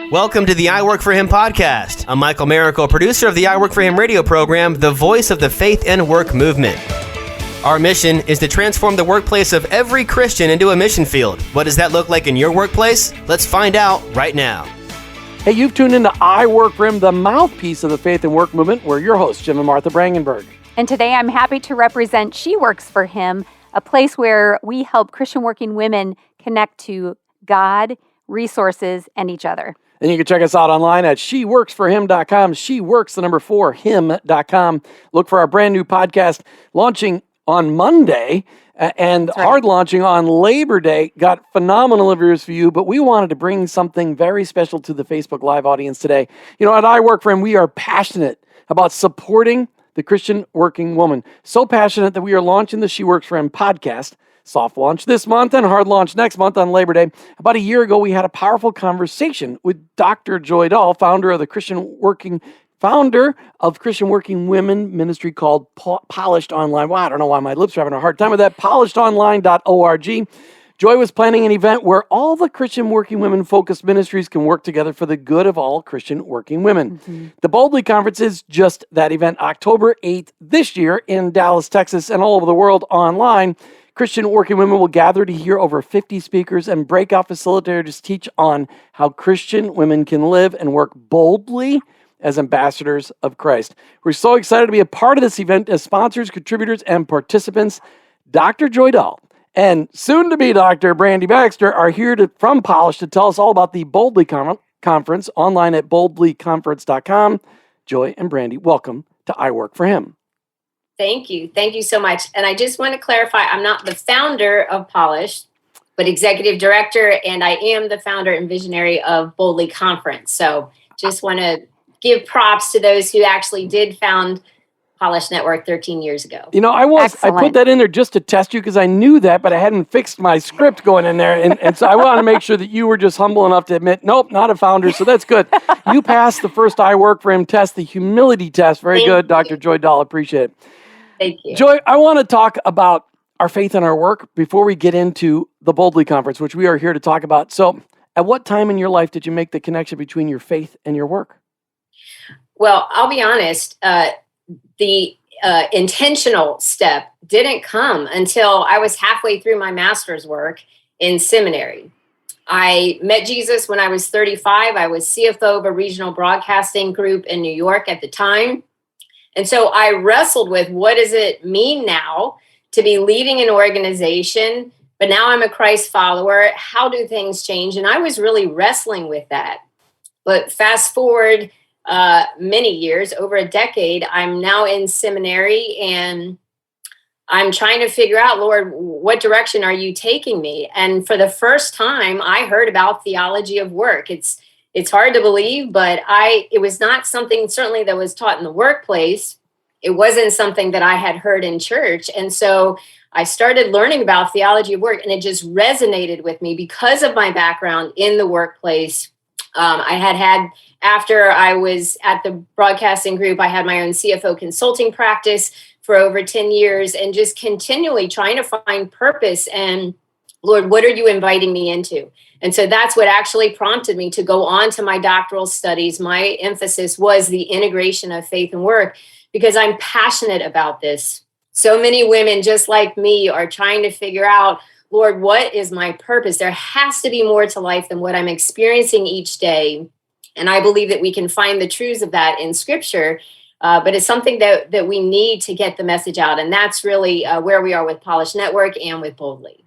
Welcome to the I Work For Him podcast. I'm Michael Miracle, producer of the I Work For Him radio program, the voice of the faith and work movement. Our mission is to transform the workplace of every Christian into a mission field. What does that look like in your workplace? Let's find out right now. Hey, you've tuned into I Work For Him, the mouthpiece of the faith and work movement. We're your hosts, Jim and Martha Brangenberg. And today I'm happy to represent She Works For Him, a place where we help Christian working women connect to God, resources, and each other. And you can check us out online at sheworksforhim.com, sheworks4him.com. Look for our brand new podcast launching on Monday and hard launching on Labor Day. Got phenomenal reviews for you, but we wanted to bring something very special to the Facebook Live audience today. You know, at I Work For Him, we are passionate about supporting the Christian working woman. So passionate that we are launching the She Works For Him podcast. Soft launch this month and hard launch next month on Labor Day. About a year ago, we had a powerful conversation with Dr. Joy Dahl, founder of Christian Working Women ministry called Polished Online. Well, I don't know why my lips are having a hard time with that. PolishedOnline.org. Joy was planning an event where all the Christian working women focused ministries can work together for the good of all Christian working women. Mm-hmm. The Boldly Conference is just that event, October 8th this year in Dallas, Texas, and all over the world online. Christian working women will gather to hear over 50 speakers and breakout facilitators teach on how Christian women can live and work boldly as ambassadors of Christ. We're so excited to be a part of this event as sponsors, contributors, and participants. Dr. Joy Dahl and soon-to-be Dr. Brandy Baxter are here from Polish to tell us all about the Boldly Conference online at boldlyconference.com. Joy and Brandy, welcome to I Work For Him. Thank you. Thank you so much. And I just want to clarify, I'm not the founder of Polished, but executive director, and I am the founder and visionary of Boldly Conference. So just want to give props to those who actually did found Polished Network 13 years ago. You know, I put that in there just to test you because I knew that, but I hadn't fixed my script going in there. And so I want to make sure that you were just humble enough to admit, nope, not a founder. So that's good. You passed the first I Work For Him test, the humility test. Very good, Dr. Joy Dahl. Appreciate it. Thank you. Joy, I want to talk about our faith and our work before we get into the Boldly Conference, which we are here to talk about. So at what time in your life did you make the connection between your faith and your work? Well, I'll be honest. The intentional step didn't come until I was halfway through my master's work in seminary. I met Jesus when I was 35. I was CFO of a regional broadcasting group in New York at the time. And so I wrestled with, what does it mean now to be leading an organization, but now I'm a Christ follower? How do things change? And I was really wrestling with that. But fast forward many years, over a decade, I'm now in seminary and I'm trying to figure out, Lord, what direction are you taking me? And for the first time, I heard about Theology of Work. It's hard to believe, but it was not something certainly that was taught in the workplace. It wasn't something that I had heard in church. And so I started learning about Theology of Work, and it just resonated with me because of my background in the workplace. After I was at the broadcasting group, I had my own CFO consulting practice for over 10 years and just continually trying to find purpose and, Lord, what are you inviting me into? And so that's what actually prompted me to go on to my doctoral studies. My emphasis was the integration of faith and work because I'm passionate about this. So many women just like me are trying to figure out, Lord, what is my purpose? There has to be more to life than what I'm experiencing each day. And I believe that we can find the truths of that in Scripture, but it's something that we need to get the message out. And that's really where we are with Polished Network and with Boldly.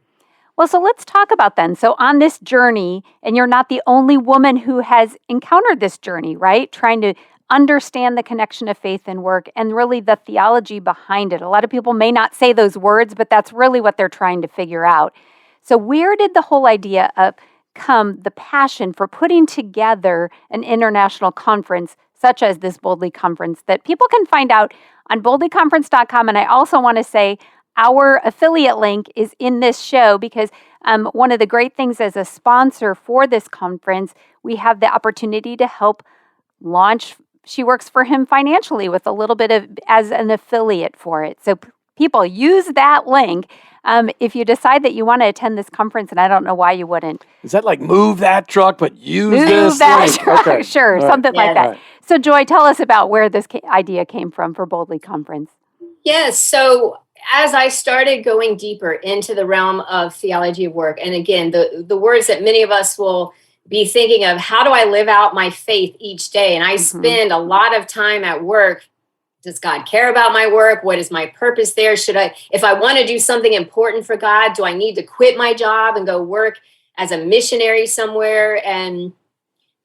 Well, so let's talk about then. So on this journey, and you're not the only woman who has encountered this journey, right? Trying to understand the connection of faith and work and really the theology behind it. A lot of people may not say those words, but that's really what they're trying to figure out. So where did the whole idea of come, the passion for putting together an international conference such as this Boldly Conference that people can find out on boldlyconference.com? And I also want to say, our affiliate link is in this show because one of the great things as a sponsor for this conference, we have the opportunity to help launch She Works For Him financially with a little bit of as an affiliate for it. So people, use that link. If you decide that you want to attend this conference, and I don't know why you wouldn't. Is that like move that truck, but use Move this that link? truck, Okay. sure, All right. something like that. All right. So Joy, tell us about where this idea came from for Boldly Conference. Yes. So as I started going deeper into the realm of theology of work, and again, the words that many of us will be thinking of, how do I live out my faith each day? And I spend a lot of time at work. Does God care about my work? What is my purpose there? If I want to do something important for God, do I need to quit my job and go work as a missionary somewhere? And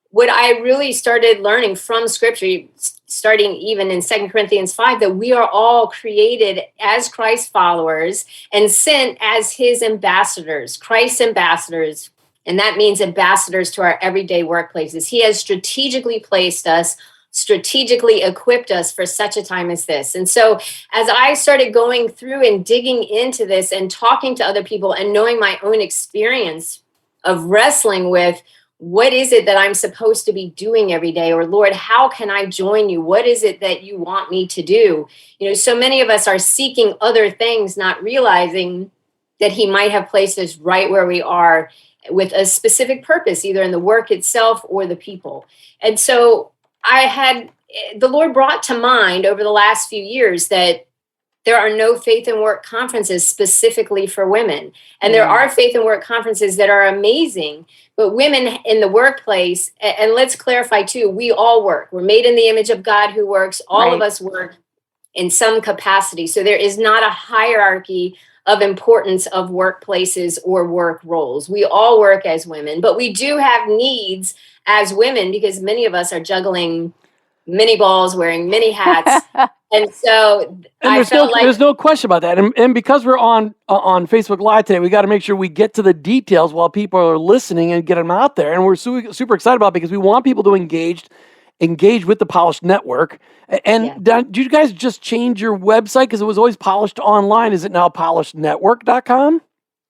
what I really started learning from scripture, starting even in 2 Corinthians 5, that we are all created as Christ followers and sent as his ambassadors, Christ's ambassadors. And that means ambassadors to our everyday workplaces. He has strategically placed us, strategically equipped us for such a time as this. And so as I started going through and digging into this and talking to other people and knowing my own experience of wrestling with, what is it that I'm supposed to be doing every day? Or Lord, how can I join you? What is it that you want me to do? So many of us are seeking other things, not realizing that he might have placed us right where we are with a specific purpose, either in the work itself or the people. And so the Lord brought to mind over the last few years that there are no faith and work conferences specifically for women. And there are faith and work conferences that are amazing, but women in the workplace, and let's clarify too, we all work. We're made in the image of God who works. All of us work in some capacity. So there is not a hierarchy of importance of workplaces or work roles. We all work as women, but we do have needs as women because many of us are juggling many balls, wearing many hats. And so there's no question about that. And because we're on Facebook Live today, we got to make sure we get to the details while people are listening and get them out there. And we're super excited about it because we want people to engage with the Polished Network. And did you guys just change your website? Because it was always Polished Online. Is it now polishednetwork.com?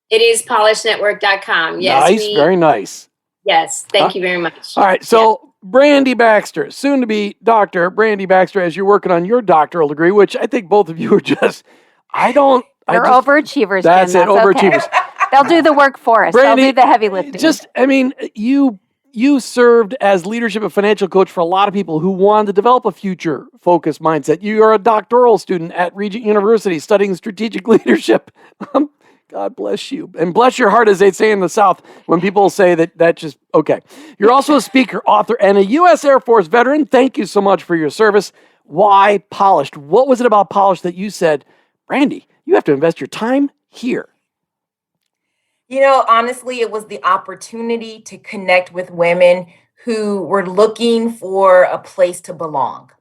It is polishednetwork.com. Yes. Nice. Very nice. Yes. Thank you very much. All right. So Brandy Baxter, soon to be Dr. Brandy Baxter, as you're working on your doctoral degree, which I think both of you are just, They're overachievers, That's Jim. it, overachievers. Okay. They'll do the work for us. Brandy, they'll do the heavy lifting. You served as leadership and financial coach for a lot of people who wanted to develop a future-focused mindset. You are a doctoral student at Regent University studying strategic leadership. God bless you. And bless your heart, as they say in the South, when people say that just, okay. You're also a speaker, author, and a U.S. Air Force veteran. Thank you so much for your service. Why Polished? What was it about Polished that you said, Brandy, you have to invest your time here? Honestly, it was the opportunity to connect with women who were looking for a place to belong.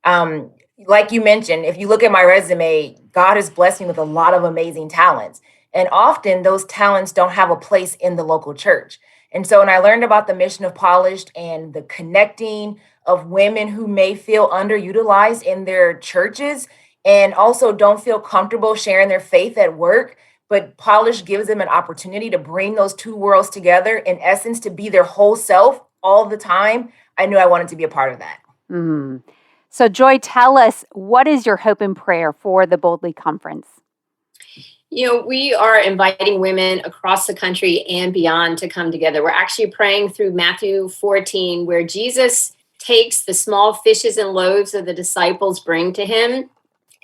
Like you mentioned, if you look at my resume, God has blessed me with a lot of amazing talents. And often those talents don't have a place in the local church. And so when I learned about the mission of Polished and the connecting of women who may feel underutilized in their churches and also don't feel comfortable sharing their faith at work, but Polished gives them an opportunity to bring those two worlds together, in essence, to be their whole self all the time, I knew I wanted to be a part of that. Mm-hmm. So Joy, tell us, what is your hope and prayer for the Boldly Conference? We are inviting women across the country and beyond to come together. We're actually praying through Matthew 14, where Jesus takes the small fishes and loaves that the disciples bring to him,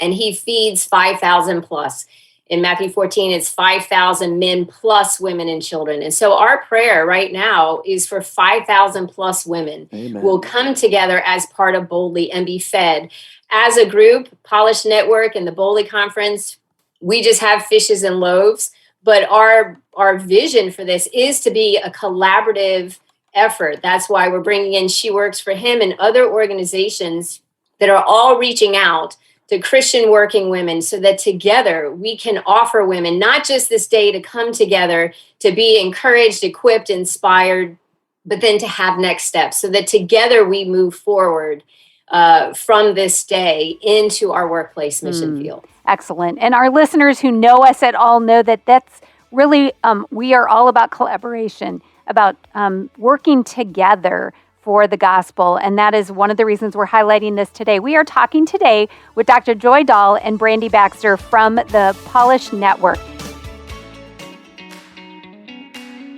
and he feeds 5,000 plus. In Matthew 14, it's 5,000 men plus women and children. And so our prayer right now is for 5,000 plus women will come together as part of Boldly and be fed. As a group, Polished Network and the Boldly Conference, we just have fishes and loaves. But our vision for this is to be a collaborative effort. That's why we're bringing in She Works for Him and other organizations that are all reaching out to Christian working women so that together we can offer women not just this day to come together to be encouraged, equipped, inspired, but then to have next steps so that together we move forward from this day into our workplace mission field. Excellent. And our listeners who know us at all know that that's really, we are all about collaboration, about working together for the gospel. And that is one of the reasons we're highlighting this today. We are talking today with Dr. Joy Dahl and Brandy Baxter from the Polish Network.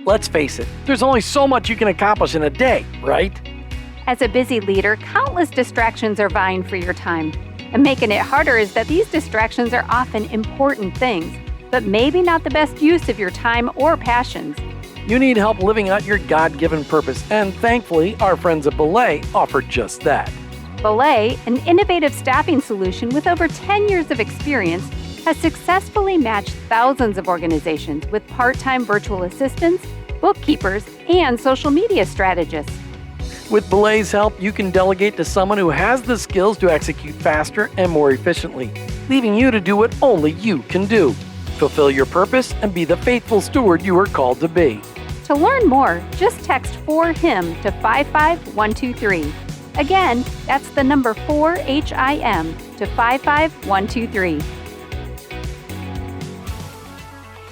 Let's face it, there's only so much you can accomplish in a day, right? As a busy leader, countless distractions are vying for your time. And making it harder is that these distractions are often important things, but maybe not the best use of your time or passions. You need help living out your God-given purpose, and thankfully, our friends at Belay offer just that. Belay, an innovative staffing solution with over 10 years of experience, has successfully matched thousands of organizations with part-time virtual assistants, bookkeepers, and social media strategists. With Belay's help, you can delegate to someone who has the skills to execute faster and more efficiently, leaving you to do what only you can do. Fulfill your purpose and be the faithful steward you are called to be. To learn more, just text 4HIM to 55123. Again, that's the number 4HIM to 55123.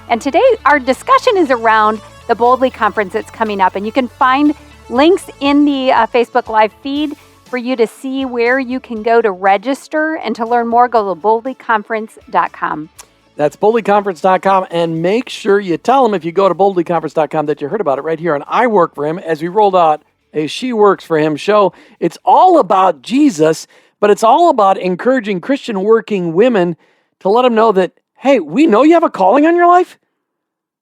And today, our discussion is around the Boldly Conference that's coming up, and you can find links in the Facebook Live feed for you to see where you can go to register, and to learn more, go to boldlyconference.com. That's boldlyconference.com, and make sure you tell them if you go to boldlyconference.com that you heard about it right here on I Work for Him as we rolled out a She Works for Him show. It's all about Jesus, but it's all about encouraging Christian working women to let them know that, hey, we know you have a calling on your life.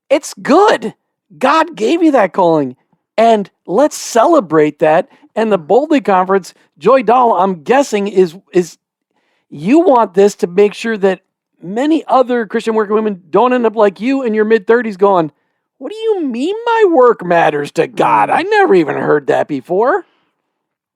It's good. God gave you that calling. And let's celebrate that. And the Boldly Conference, Joy Dahl, I'm guessing, is you want this to make sure that many other Christian working women don't end up like you in your mid-30s going, what do you mean my work matters to God? I never even heard that before.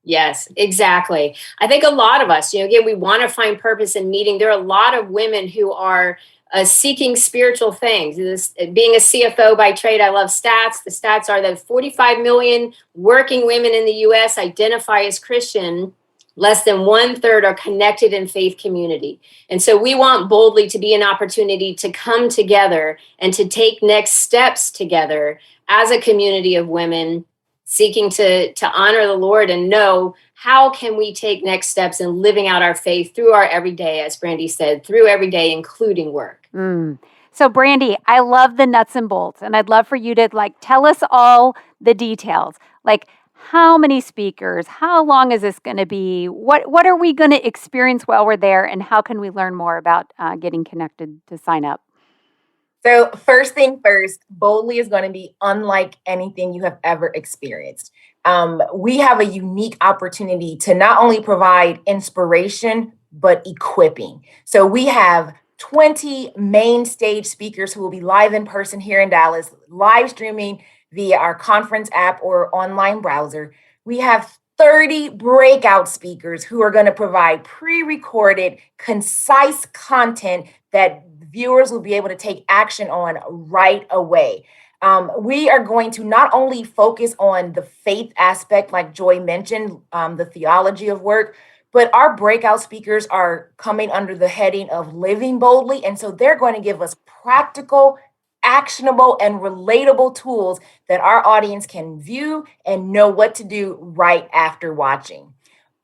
Yes, exactly. I think a lot of us, again, we want to find purpose in meeting. There are a lot of women who are seeking spiritual things. Being a CFO by trade, I love stats. The stats are that 45 million working women in the U.S. identify as Christian. Less than 1/3 are connected in faith community. And so we want Boldly to be an opportunity to come together and to take next steps together as a community of women seeking to honor the Lord and know how can we take next steps in living out our faith through our everyday, as Brandy said, through every day, including work. So Brandy, I love the nuts and bolts, and I'd love for you to tell us all the details. How many speakers? How long is this going to be? What are we going to experience while we're there? And how can we learn more about getting connected to sign up? So first thing first, Boldly is going to be unlike anything you have ever experienced. We have a unique opportunity to not only provide inspiration, but equipping. So we have 20 main stage speakers who will be live in person here in Dallas, live streaming via our conference app or online browser. We have 30 breakout speakers who are going to provide pre-recorded, concise content that viewers will be able to take action on right away. We are going to not only focus on the faith aspect, like Joy mentioned, the theology of work, but our breakout speakers are coming under the heading of living boldly. And so they're going to give us practical, actionable, and relatable tools that our audience can view and know what to do right after watching.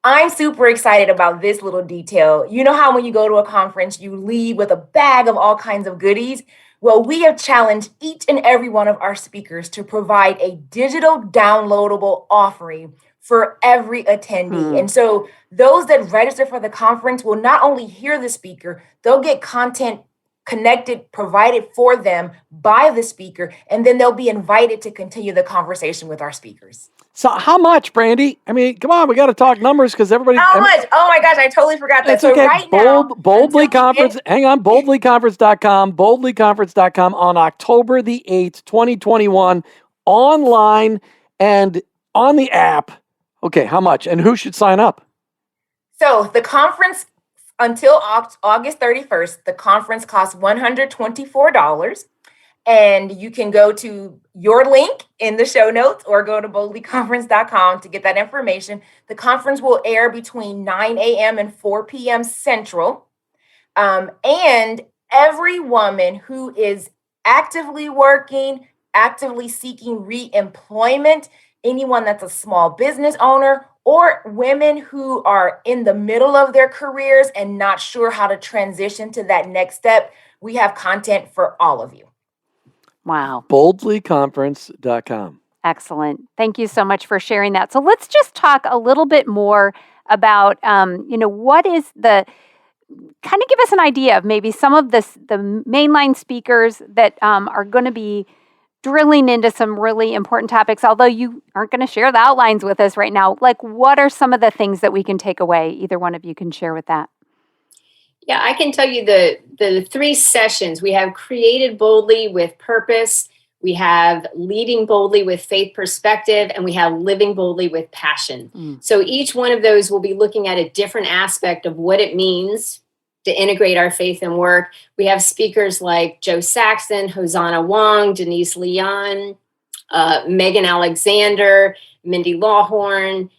I'm super excited about this little detail. You know how when you go to a conference, you leave with a bag of all kinds of goodies? Well, we have challenged each and every one of our speakers to provide a digital downloadable offering for every attendee. And so those that register for the conference will not only hear the speaker, they'll get content connected, provided for them by the speaker, and then they'll be invited to continue the conversation with our speakers. So how much, Brandy? I mean, come on, we got to talk numbers because everybody. How much? Oh my gosh, I totally forgot that. It's okay. So right now, Boldly Conference, hang on, boldlyconference.com, boldlyconference.com on October the 8th, 2021, online and on the app. Okay, how much? And who should sign up? So the conference, until August 31st, the conference costs $124. And you can go to your link in the show notes or go to boldlyconference.com to get that information. The conference will air between 9 a.m. and 4 p.m. Central. And every woman who is actively working, actively seeking re-employment anyone that's a small business owner, or women who are in the middle of their careers and not sure how to transition to that next step. We have content for all of you. Wow. Boldlyconference.com. Excellent. Thank you so much for sharing that. So let's just talk a little bit more about, what is kind of give us an idea of maybe some of the mainline speakers that are going to be drilling into some really important topics, although you aren't going to share the outlines with us right now. Like, what are some of the things that we can take away? Either one of you can share with that. Yeah, I can tell you the 3 sessions. We have Created Boldly with Purpose, we have Leading Boldly with Faith Perspective, and we have Living Boldly with Passion. So each one of those will be looking at a different aspect of what it means to integrate our faith and work. We have speakers like Joe Saxton, Hosanna Wong, Denise Leon, Megan Alexander, Mindy Lawhorn,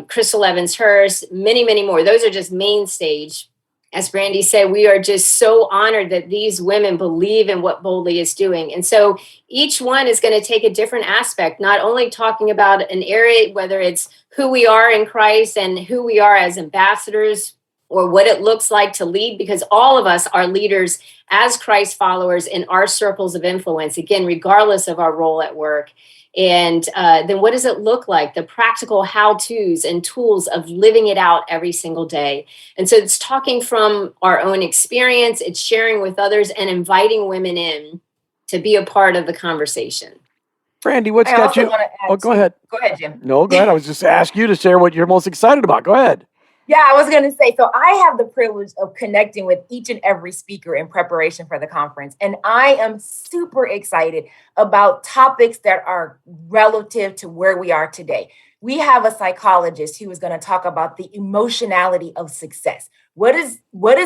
Crystal Evans-Hurst, many, many more. Those are just main stage. As Brandy said, we are just so honored that these women believe in what Boldly is doing. And so each one is going to take a different aspect, not only talking about an area, whether it's who we are in Christ and who we are as ambassadors, or what it looks like to lead, because all of us are leaders as Christ followers in our circles of influence, again, regardless of our role at work. And then what does it look like? The practical how-tos and tools of living it out every single day. And so it's talking from our own experience, it's sharing with others, and inviting women in to be a part of the conversation. Brandy, what's got you? Go ahead. Go ahead, Jim. No, go ahead. I was just asking you to share what you're most excited about. Go ahead. Yeah, I was going to say, so I have the privilege of connecting with each and every speaker in preparation for the conference. And I am super excited about topics that are relative to where we are today. We have a psychologist who is going to talk about the emotionality of success. What is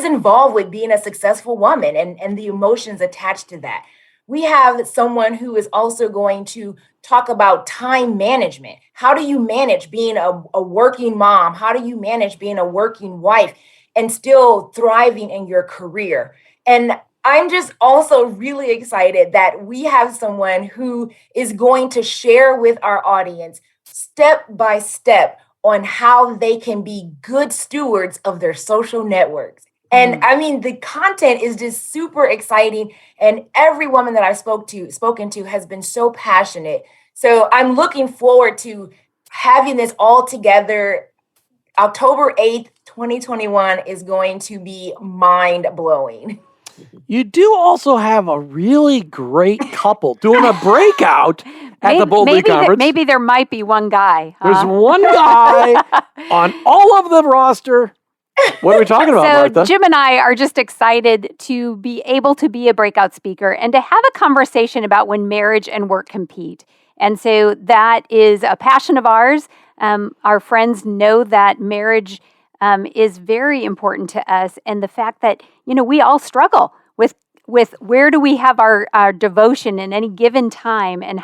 involved with being a successful woman and the emotions attached to that. We have someone who is also going to talk about time management. How do you manage being a working mom? How do you manage being a working wife and still thriving in your career? And I'm just also really excited that we have someone who is going to share with our audience step by step on how they can be good stewards of their social networks. And I mean, the content is just super exciting. And every woman that I've spoken to has been so passionate. So I'm looking forward to having this all together. October 8th, 2021 is going to be mind blowing. You do also have a really great couple doing a breakout at the Boldly Conference. Maybe there might be one guy. There's one guy on all of the roster. What are we talking about, Martha? Jim and I are just excited to be able to be a breakout speaker and to have a conversation about when marriage and work compete. And so that is a passion of ours. Our friends know that marriage is very important to us, and the fact that, we all struggle with where do we have our devotion in any given time, and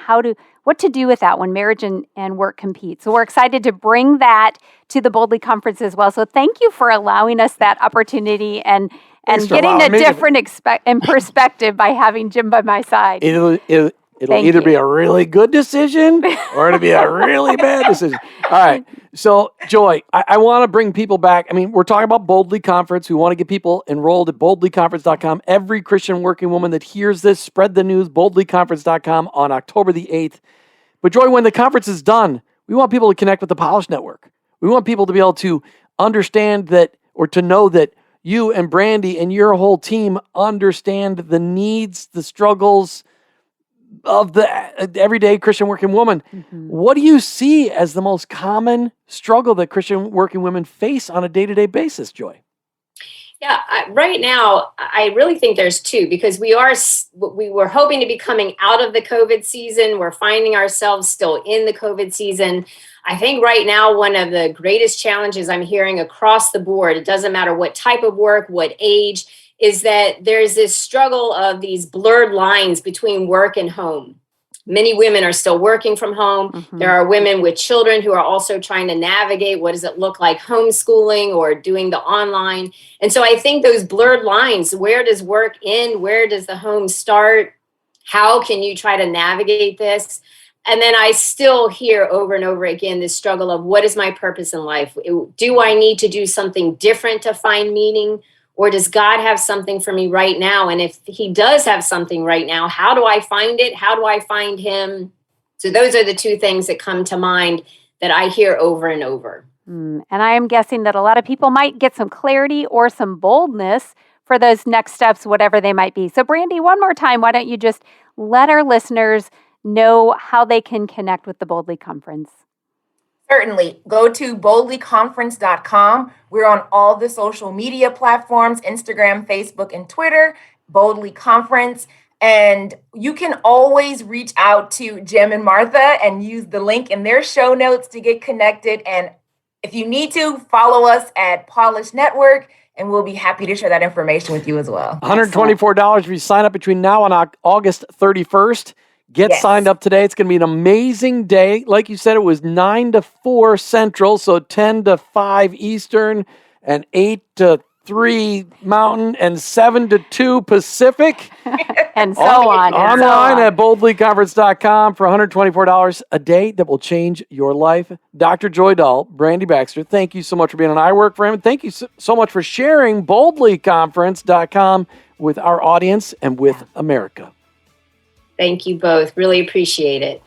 what to do with that when marriage and work compete. So we're excited to bring that to the Boldly Conference as well. So thank you for allowing us that opportunity and getting a different perspective by having Jim by my side. It'll either be a really good decision or it'll be a really bad decision. All right. So, Joy, I want to bring people back. I mean, we're talking about Boldly Conference. We want to get people enrolled at boldlyconference.com. Every Christian working woman that hears this, spread the news, boldlyconference.com on October the 8th. But, Joy, when the conference is done, we want people to connect with the Polish Network. We want people to be able to understand that, or to know that you and Brandy and your whole team understand the needs, the struggles of the everyday Christian working woman. Mm-hmm. What do you see as the most common struggle that Christian working women face on a day-to-day basis, Joy? Yeah, right now, I really think there's 2, because we were hoping to be coming out of the COVID season. We're finding ourselves still in the COVID season. I think right now, one of the greatest challenges I'm hearing across the board, it doesn't matter what type of work, what age, is that there's this struggle of these blurred lines between work and home. Many women are still working from home. Mm-hmm. There are women with children who are also trying to navigate what does it look like homeschooling or doing the online. And so I think those blurred lines, where does work end? Where does the home start? How can you try to navigate this? And then I still hear over and over again this struggle of what is my purpose in life? Do I need to do something different to find meaning? Or does God have something for me right now? And if he does have something right now, how do I find it? How do I find him? So those are the two things that come to mind that I hear over and over. And I am guessing that a lot of people might get some clarity or some boldness for those next steps, whatever they might be. So Brandy, one more time, why don't you just let our listeners know how they can connect with the Boldly Conference? Certainly. Go to boldlyconference.com. We're on all the social media platforms, Instagram, Facebook, and Twitter, Boldly Conference. And you can always reach out to Jim and Martha and use the link in their show notes to get connected. And if you need to, follow us at Polish Network, and we'll be happy to share that information with you as well. $124 if you sign up between now and August 31st. Get signed up today. It's going to be an amazing day. Like you said, it was 9 to 4 Central, so 10 to 5 Eastern, and 8 to 3 Mountain, and 7 to 2 Pacific. And so on. Online at boldlyconference.com for $124 a day that will change your life. Dr. Joy Dahl, Brandy Baxter, thank you so much for being on I Work for Him. Thank you so much for sharing boldlyconference.com with our audience and with America. Thank you both. Really appreciate it.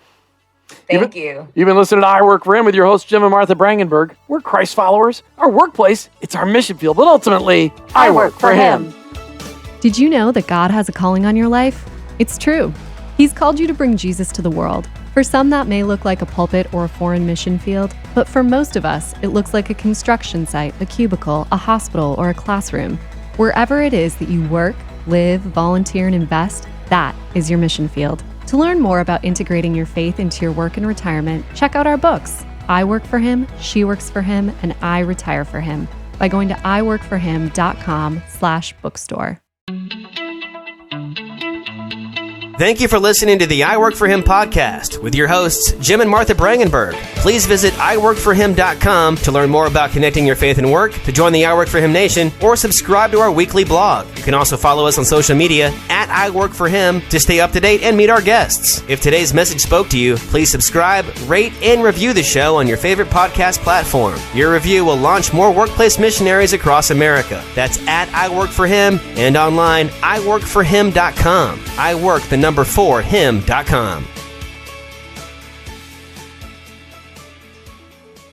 Thank you. You've been listening to I Work for Him with your hosts, Jim and Martha Brangenberg. We're Christ followers. Our workplace, it's our mission field, but ultimately, I work for Him. Did you know that God has a calling on your life? It's true. He's called you to bring Jesus to the world. For some, that may look like a pulpit or a foreign mission field, but for most of us, it looks like a construction site, a cubicle, a hospital, or a classroom. Wherever it is that you work, live, volunteer, and invest, that is your mission field. To learn more about integrating your faith into your work and retirement, check out our books, I Work for Him, She Works for Him, and I Retire for Him by going to iworkforhim.com/bookstore. Thank you for listening to the I Work for Him podcast with your hosts, Jim and Martha Brangenberg. Please visit iworkforhim.com to learn more about connecting your faith and work, to join the I Work for Him Nation, or subscribe to our weekly blog. You can also follow us on social media at I Work for Him to stay up to date and meet our guests. If today's message spoke to you, please subscribe, rate, and review the show on your favorite podcast platform. Your review will launch more workplace missionaries across America. That's at I Work for Him and online, iworkforhim.com. I work the number 4him.com.